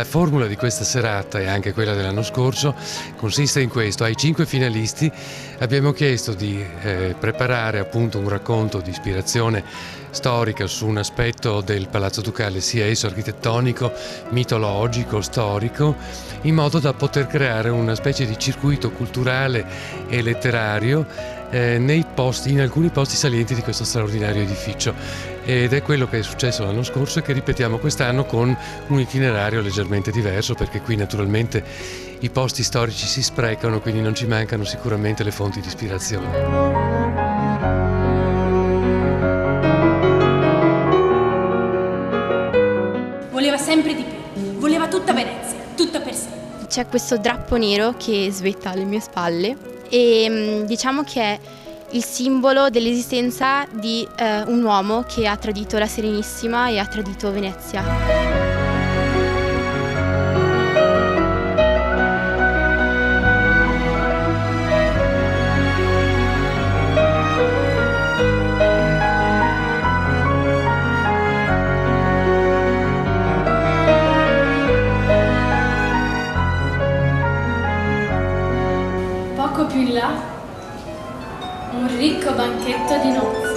formula di questa serata e anche quella dell'anno scorso consiste in questo: ai 5 finalisti abbiamo chiesto di preparare appunto un racconto di ispirazione storica su un aspetto del Palazzo Ducale, sia esso architettonico, mitologico, storico, in modo da poter creare una specie di circuito culturale e letterario in alcuni posti salienti di questo straordinario edificio. Ed è quello che è successo l'anno scorso e che ripetiamo quest'anno con un itinerario leggermente diverso, perché qui naturalmente i posti storici si sprecano, quindi non ci mancano sicuramente le fonti di ispirazione. Voleva sempre di più, voleva tutta Venezia, tutta per sé. C'è questo drappo nero che svetta alle mie spalle e diciamo che è il simbolo dell'esistenza di un uomo che ha tradito la Serenissima e ha tradito Venezia. Poco più in là, un ricco banchetto di nozze.